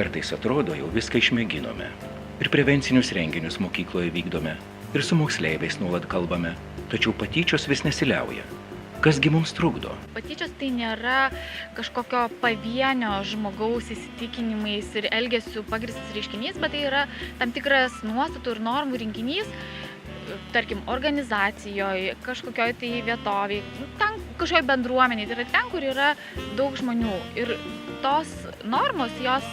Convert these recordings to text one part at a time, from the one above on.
Kartais atrodo, jau viską išmėginome. Ir prevencinius renginius mokykloje vykdome, ir su moksleiviais nuolat kalbame, tačiau patyčios vis nesiliauja. Kasgi mums trukdo? Patyčios tai nėra kažkokio pavienio žmogaus įsitikinimais ir elgesių pagrįstas reiškinys, bet tai yra tam tikras nuostatų ir normų rinkinys, tarkim, organizacijoje, kažkokioj tai vietovėje, ten kažkokioj bendruomeniai, tai yra ten, kur yra daug žmonių. Ir tos normos, jos,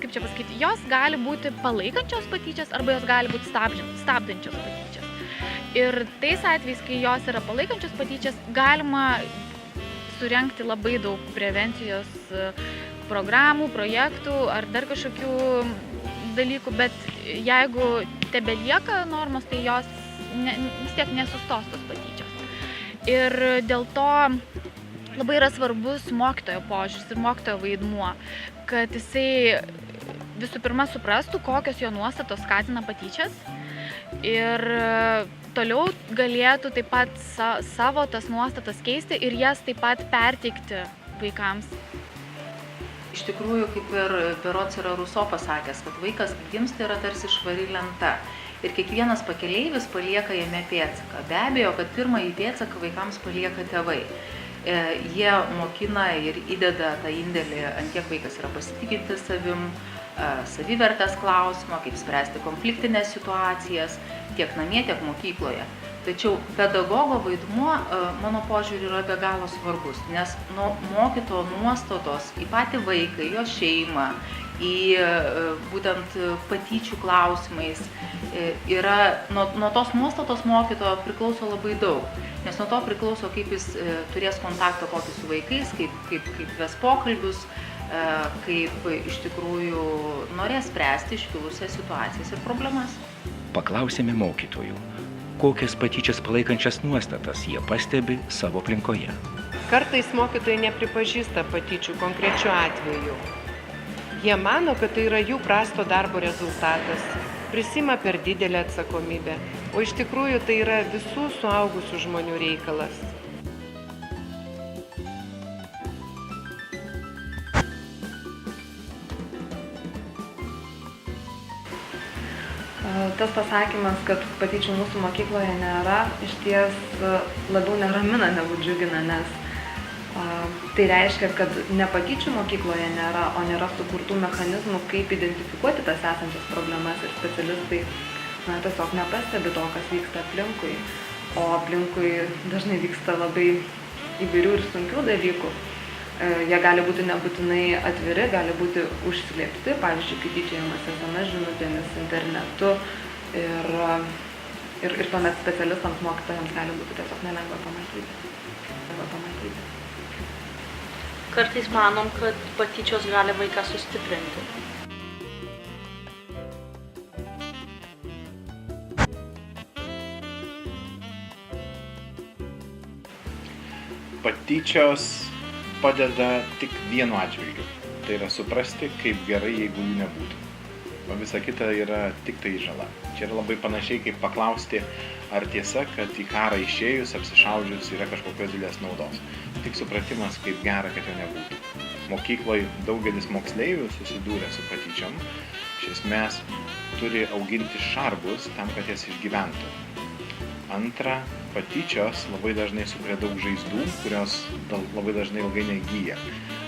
kaip čia pasakyti, jos gali būti palaikančios patyčias arba jos gali būti stabdančios patyčias. Ir tais atvejais, kai jos yra palaikančios patyčias, galima surengti labai daug prevencijos programų, projektų ar dar kažkokių dalykų, bet jeigu tebelieka normos, tai jos vis tiek nesustos tos patyčios. Ir dėl to labai yra svarbus mokytojo požiūris ir mokytojo vaidmuo, kad jisai visų pirma suprastų, kokios jo nuostatos skatina patyčias ir toliau galėtų taip pat savo tas nuostatas keisti ir jas taip pat perteikti vaikams. Iš tikrųjų, kaip ir berods yra Ruso pasakęs, kad vaikas gimsta yra tarsi švari lenta ir kiekvienas pakeleivis palieka jame pėdsaką. Be abejo, kad pirmąjį pėdsaką vaikams palieka tėvai. Jie mokina ir įdeda tą indėlį, ant kiek vaikas yra pasitikintis savim, savivertės klausimą, kaip spręsti konfliktinės situacijas, tiek namie, tiek mokykloje. Tačiau pedagogo vaidmuo, mano požiūriu, yra be galo svarbus, nes nuo mokytojo nuostatos į patį vaiką, jo šeimą, į būtent patyčių klausimais, nuo tos nuostatos mokytojo priklauso labai daug. Nes nuo to priklauso, kaip jis turės kontaktą kokį su vaikais, kaip ves pokalbius, kaip iš tikrųjų norės spręsti iškilusias situacijas ir problemas. Paklausėme mokytojų, kokias patyčias palaikančias nuostatas jie pastebi savo aplinkoje. Kartais mokytojai nepripažįsta patyčių konkrečiu atveju. Jie mano, kad tai yra jų prasto darbo rezultatas, prisima per didelę atsakomybę, o iš tikrųjų tai yra visų suaugusių žmonių reikalas. Tas pasakymas, kad patyčių mūsų mokykloje nėra, iš ties labiau neramina negu džiugina, nes tai reiškia, kad ne patyčių mokykloje nėra, o nėra sukurtų mechanizmų, kaip identifikuoti tas esančias problemas ir specialistai tiesiog nepastebi to, kas vyksta aplinkui, o aplinkui dažnai vyksta labai įvairių ir sunkių dalykų. Jie gali būti nebūtinai atviri, gali būti užslėpti, pavyzdžiui, kai tyčiojamas SMS žinutėmis, internetu ir tuomet specialistams, mokytojams gali būti tiesiog nelengva pamatyti. Kartais manom, kad patyčios gali vaiką sustiprinti. Patyčios padeda tik vienu atžvilgiu. Tai yra suprasti, kaip gerai, jeigu jų nebūtų. O visa kita yra tik tai žala. Čia yra labai panašiai, kaip paklausti, ar tiesa, kad į karą išėjus, apsišaudžius yra kažkokios didelės naudos. Tik supratimas, kaip gera, kad jo nebūtų. Mokykloje daugelis moksleivių susidūrė su patyčiom. Iš esmės turi auginti šarvus tam, kad jas išgyventų. Antra, patyčios labai dažnai sukuria daug žaizdų, kurios labai dažnai ilgai negyja.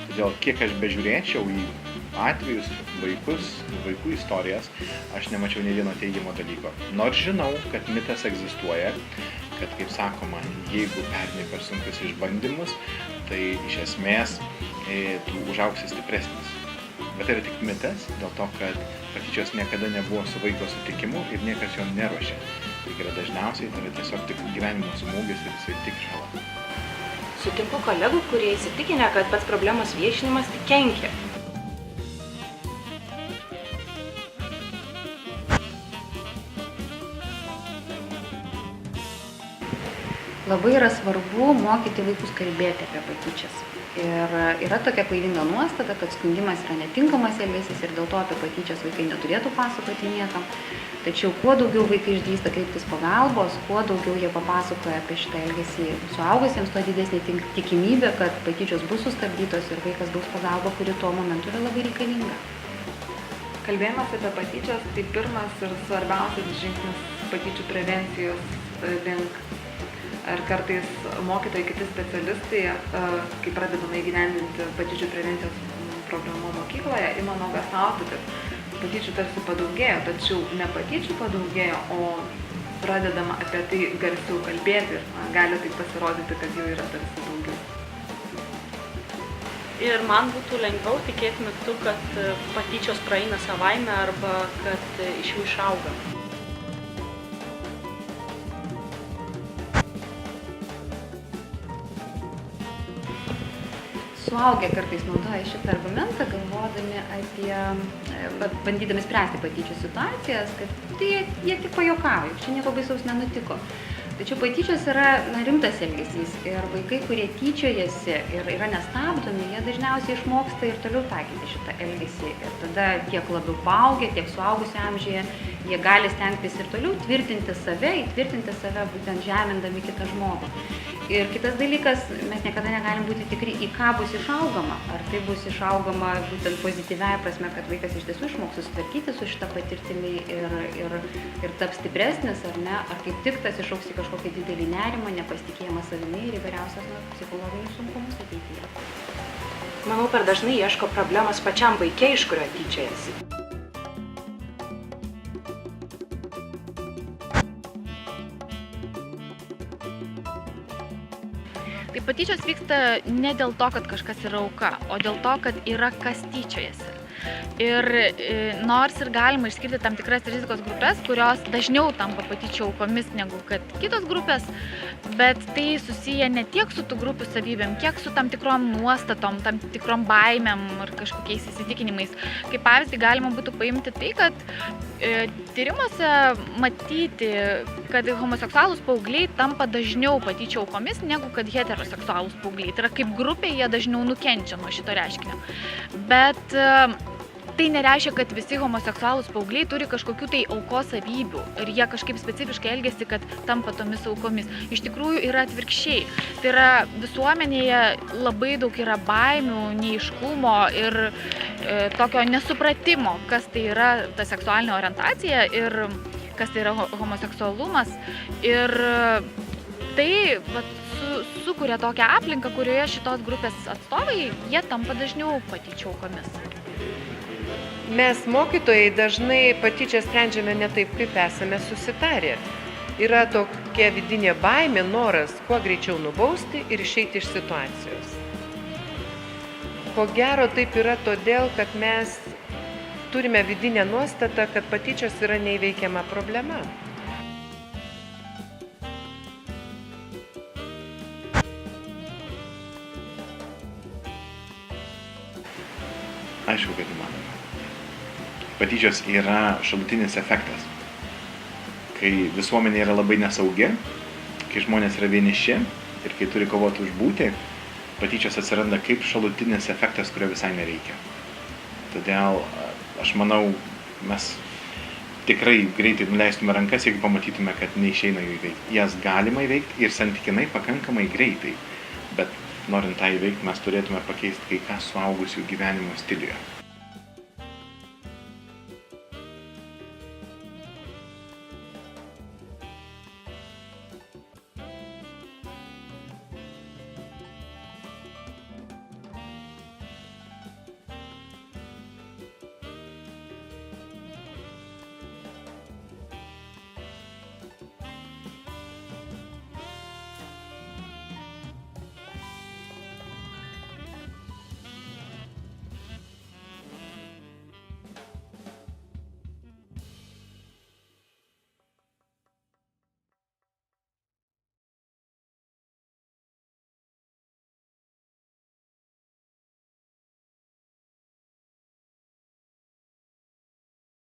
Todėl kiek aš bežiūrėčiau į atvejus, vaikų istorijas, aš nemačiau nei vieno teigiamo dalyko. Nors žinau, kad mitas egzistuoja, kad, kaip sakoma, jeigu perni per sunkius išbandymus, tai iš esmės tu užaugsi stipresnis. Bet tai yra tik mitas, dėl to, kad patyčios niekada nebuvo su vaiko sutikimu ir niekas jo neruošė. Tai yra dažniausiai, tai yra tiesiog tik gyvenimo smūgis ir jisai tik žala. Sutinku kolegų, kurie įsitikinę, kad pats problemos viešinimas tik kenkia. Labai yra svarbu mokyti vaikus kalbėti apie patyčias. Ir yra tokia klaidinga nuostata, kad skundimas yra netinkamas elgesys ir dėl to apie patyčias vaikai neturėtų pasakoti niekam. Tačiau kuo daugiau vaikai išdrįsta kreiptis pagalbos, kuo daugiau jie papasakoja apie šitą elgesį suaugusiems, tuo didesnė tikimybė, kad patyčios bus sustabdytos ir vaikas gaus pagalbą, kuri tuo momentu yra labai reikalinga. Kalbėjimas apie patyčias tai pirmas ir svarbiausias žingsnis patyčių prevencijos link. Ar kartais mokytojai, kiti specialistai, kai pradedama įgyvendinti patyčių prevencijos programą mokykloje, ima nuogąstauti, kad patyčių tarsi padaugėjo, tačiau ne patyčių padaugėjo, o pradedama apie tai garsiau kalbėti ir gali tai pasirodyti, kad jų yra tarsi daugiau. Ir man būtų lengviau tikėti mitu, kad patyčios praeina savaime arba kad iš jų išauga. Suaugę kartais naudoja šitą argumentą, galvodami apie, bandydami spręsti patyčių situacijas, kad tai jie tik pajuokauja, čia nieko baisaus nenutiko. Tačiau patyčios yra rimtas elgesys ir vaikai, kurie tyčiojasi ir yra nestabdomi, jie dažniausiai išmoksta ir toliau taikyti šitą elgesį. Ir tada tiek labiau paaugę, tiek suaugusio amžiuje, jie gali stengtis ir toliau įtvirtinti save, būtent žemindami kitą žmogų. Ir kitas dalykas, mes niekada negalim būti tikri, į ką bus išaugama. Ar tai bus išaugama būtent pozityviąja prasme, kad vaikas iš tiesų išmoks susitvarkyti su šitą patirtimį ir taps stipresnis, ar ne, ar kaip tik tas išaugs į kažkokį didelį nerimą, nepasitikėjimą savimi ir įvairiausias psichologinius sunkumus ateityje. Manau, per dažnai ieško problemos pačiam vaikė, iš kurio tyčiojasi. Tai patyčios vyksta ne dėl to, kad kažkas yra auka, o dėl to, kad yra kas tyčiojasi. Ir nors ir galima išskirti tam tikras rizikos grupės, kurios dažniau tampa patyčių aukomis negu kad kitos grupės, bet tai susiję ne tiek su tų grupių savybėm, kiek su tam tikrom nuostatom, tam tikrom baimėm ar kažkokiais įsitikinimais. Kaip pavyzdį galima būtų paimti tai, kad tyrimuose matyti, kad homoseksualūs paaugliai tampa dažniau patyčių aukomis negu kad heteroseksualūs paaugliai. Tai yra kaip grupė jie dažniau nukenčia nuo šito reiškinio. Bet tai nereiškia, kad visi homoseksualūs paaugliai turi kažkokių tai aukos savybių ir jie kažkaip specifiškai elgiasi, kad tampa tomis aukomis. Iš tikrųjų yra atvirkščiai. Tai yra visuomenėje labai daug yra baimių, neaiškumo ir tokio nesupratimo, kas tai yra ta seksualinė orientacija ir kas tai yra homoseksualumas. Ir tai sukuria tokią aplinką, kurioje šitos grupės atstovai, jie tampa dažniau patyčių aukomis. Mes, mokytojai, dažnai patyčią sprendžiame ne taip, kaip esame susitarę. Yra tokia vidinė baimė, noras kuo greičiau nubausti ir išeiti iš situacijos. Ko gero taip yra todėl, kad mes turime vidinę nuostatą, kad patyčios yra neįveikiama problema. Aišku, kad įmanoma. Patyčios yra šalutinis efektas. Kai visuomenė yra labai nesaugi, kai žmonės yra vieniši ir kai turi kovoti už būtį, patyčios atsiranda kaip šalutinis efektas, kurio visai nereikia. Todėl aš manau, mes tikrai greitai nuleistume rankas, jeigu pamatytume, kad neišeina jų įveikti. Jas galima įveikti ir santykinai pakankamai greitai, bet norint tą įveikti, mes turėtume pakeisti kai ką suaugusių gyvenimo stiliuje.